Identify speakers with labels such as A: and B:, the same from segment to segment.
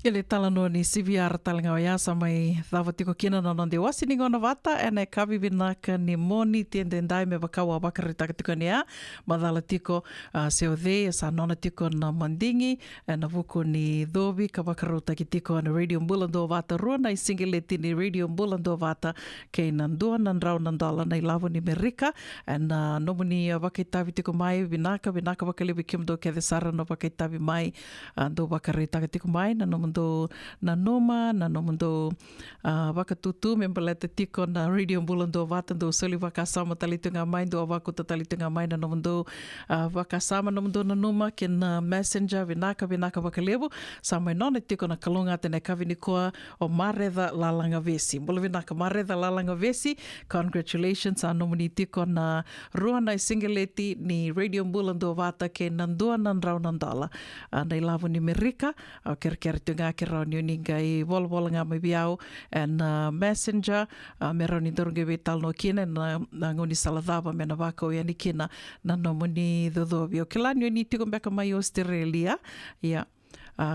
A: Ele tala no ni CVR talanga o ia sa mai dhawa tiko kina no nonde wasi ni ngona vata e nei kawi vinaka ni moni tiendendai me wakaua wakaritaka tiko ni a madhala tiko se o dhe sa nona tiko na mandingi e na vuko ni dhovi ka wakaruta ki tiko na Radio Mbulando vata rua na i singileti ni Radio Mbulando vata kei nandua nandrau nandala na i lavu ni Merika e na nomuni wakaitavi tiko mai vinaka wakalewi kimdo ke the sara no wakaitavi mai do wakaritaka tiko mai na nomundo na nomundo wakatutu membaleta tiko na Radio Mbulando vata do soli wakasama talitunga mai do wakuta talitunga mai na nomundo wakasama nomundo na numa ke na messenger vinaka wakalewu sa mai nona tiko na kalunga tene kavini koa o maretha lalanga vesi mbolo vinaka maretha lalanga vesi congratulations a nomuni tiko na rua na singeleti ni Radio Mbulando vata ke nandua nandrau nandala na ilavu ni Merika au kere tunga ke rau ni uninga i wala ngā mai biau and messenger me rau ni dorunga we talno kina na ngoni saladhava me na wako yani kina na nomuni dhodhobi o ke lani ni tiko mbeka mai Australia ia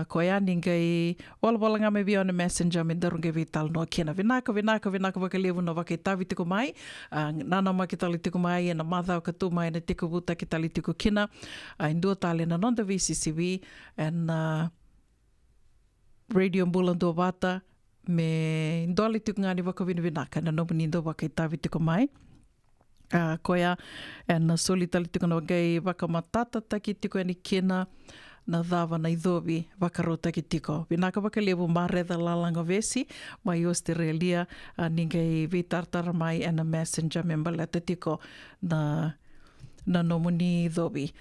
A: ko ia ninga i wala ngā mai biau na messenger me dorunga we talno kina vinaka wakalevu na wakaitavi tiko mai nana ma ki tali tiko mai e na madhao katu mai na tiko wuta ki tali tiko kina indua tali na nonda VCCV and Radio Mbulando vata me ndoli tuku ngani wakawina vinaka na nomuni ndo wakaitavi tiko mai koia e na soli tali tiko na wagai wakamatata taki tiko e ni kina na dhawa na idhobi wakarota ki tiko. Vinaka wakalevu maretha lalanga vesi mai Australia ninga i vitartara mai e na messenger membaleta tiko na nomuni dhobi.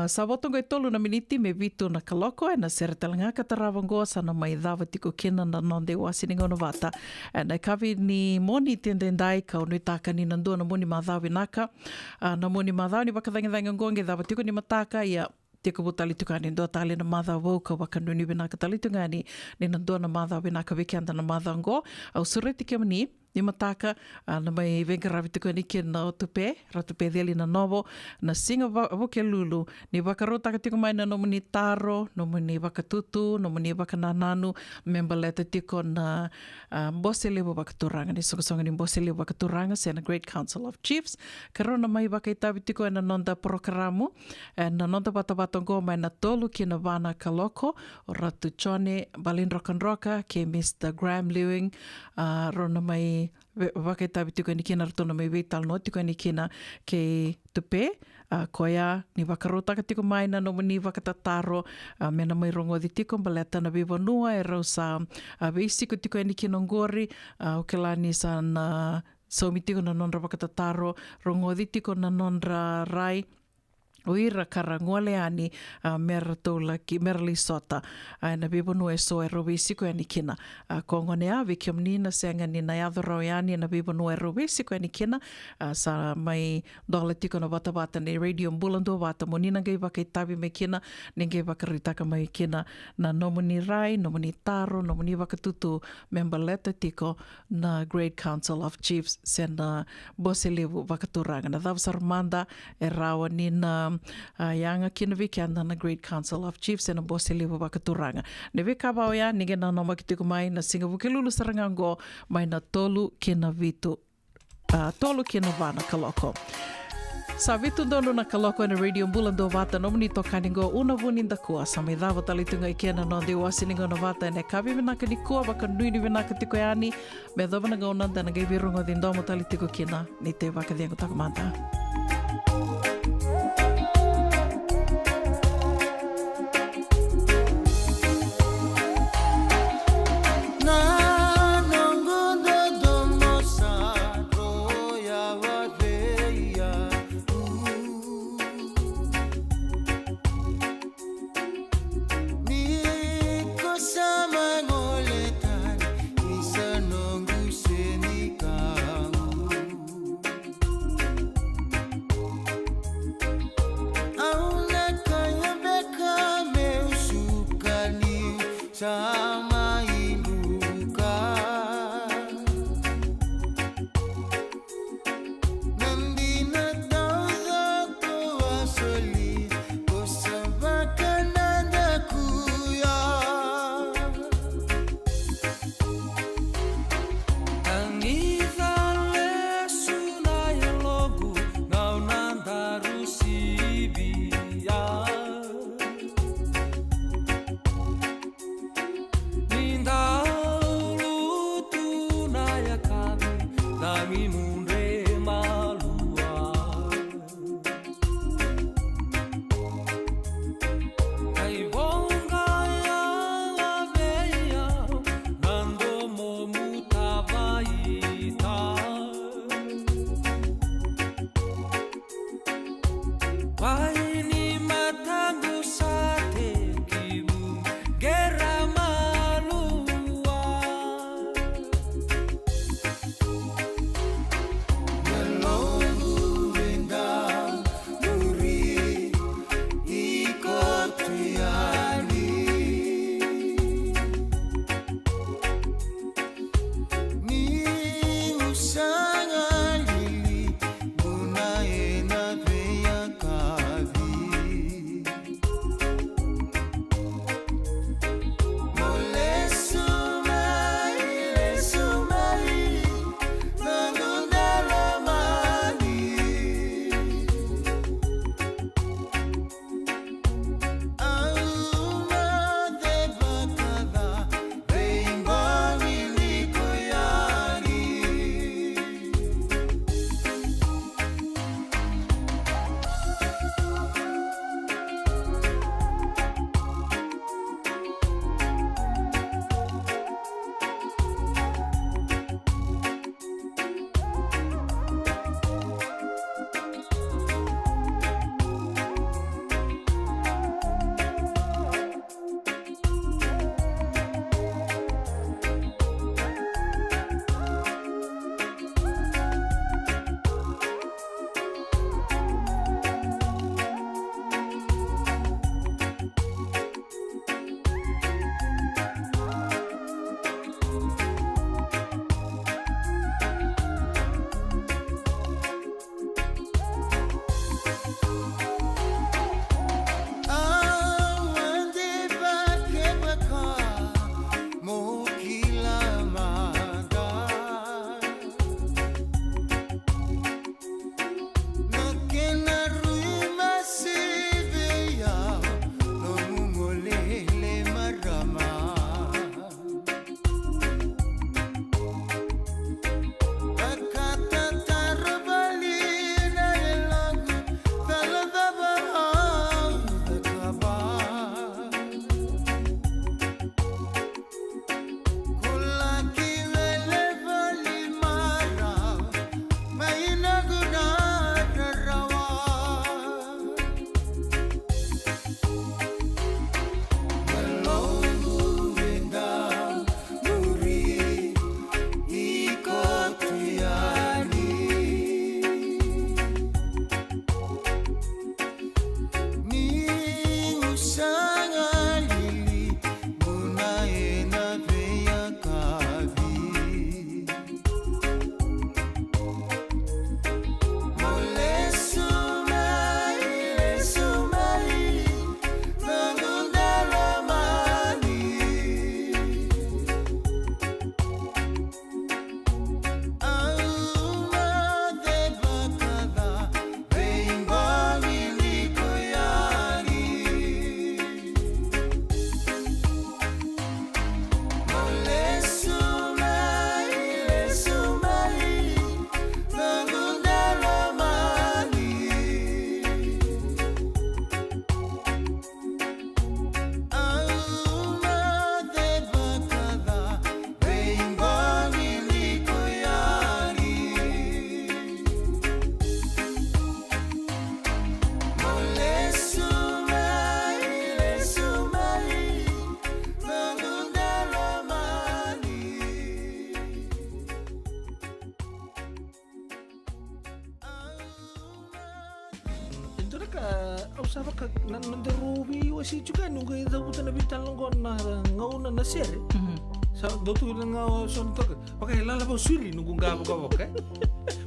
A: Sa watonga i tolu na miniti me vitu na kaloko e na seretalanga katarawangoa sana mai dhawa tiko kina na nonde wasini ngona vata. E na kavi ni moni tendendai ka unui taka ni nandua na moni madhau vinaka. Na moni madhau ni wakathangi ngonge dhawa tiko ni mataka ia tiko butali tukani ndo tali na madhau wauka wakanuni vinaka tali tungani ni nandua na madhau vinaka wikianda na madhau ngo. Au sureti kia mani ni mataka na mai venga ravi tiko ni kia na tupe, ratupe dheli na novo, na singa wake lulu, ni wakarota ka tiko mai na nomuni taro, nomuni wakatutu, nomuni wakanananu, membaleta tiko na mbose lewa wakaturanga, ni songa ni mbose lewa wakaturanga, se na Great Council of Chiefs, karona mai wakaitavi tiko e na nonda prokaramu, na nonda watawatongo mai na tolu ki na wana kaloko, o ratu chone, Balin Rock ke Mr. Graham Lewing, rona mai wakaitavi tiko ni kina ratona mai weital no tiko ni kina ke tupe koia ni wakarota ka tiko mai na nomuni wakatataro mena mai rongo di tiko baleta na vivanua e rausa veisiko tiko ni kina ngori o ke lani sa na somi tiko na nonra wakatataro rongo di tiko na nonra rai o ira karanguale ani mera tola ki mera lisota na bibonu e so e rovisiko ani kina kongone a vikiom nina senga ni na yadro yani na bibonu e rovisiko ani kina sa mai dola tiko na wata ni Radio Mbulando vata monina ngai wakaitavi me kina ninge wakaritaka mai kina na nomuni rai nomuni taro nomuni wakatutu membaleta tiko na Great Council of Chiefs sena boselevu wakaturanga na davsarmanda e rawa ni na yanga kina vikianda na Great Council of Chiefs e na bose lewa wakaturanga. Ne vika bao ya nige na noma kitiko mai na singa vukelulu sarangango mai na tolu kina vitu, tolu kina vana kaloko. Sa vitu donu na kaloko na Radio Mbulando vata nomuni tokaningo una vuninda kua sa mai dhawa talitunga i kena no de wasiningo na vata ne kavi vinaka ni kua waka nui ni vinaka tiko yani me dhawa na gaunanda na gai virungo dindomo talitiko kina ni te waka diengo takamanta.
B: ka usaba ka nanderubi wasi juga nunggu ida buta na bitan longon na ngauna na sere. Sa dotu na nga son to. Okay, lala ba suri nunggu ngabo ka boka.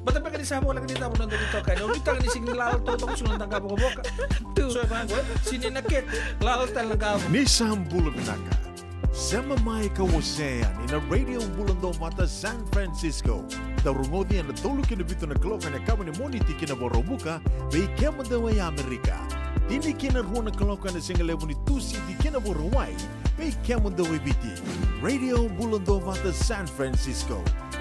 B: Bata pa kani sabo lagi dita punan dito ka. No bita ni sing lalo to to sunan tangka boka. So ba ko sini naket lalo tal ngabo.
C: Nissan Bulabinaka. Sema mai kawasean in a radio bulando mata San Francisco. Da rungodi na tolu kina bito na kloka na kama ni moniti kina borobuka bei kema da wai Amerika. Ini kina ruona kloka na singale muni tusi di kina borowai bei kema da wai biti. Radio bulando mata San Francisco.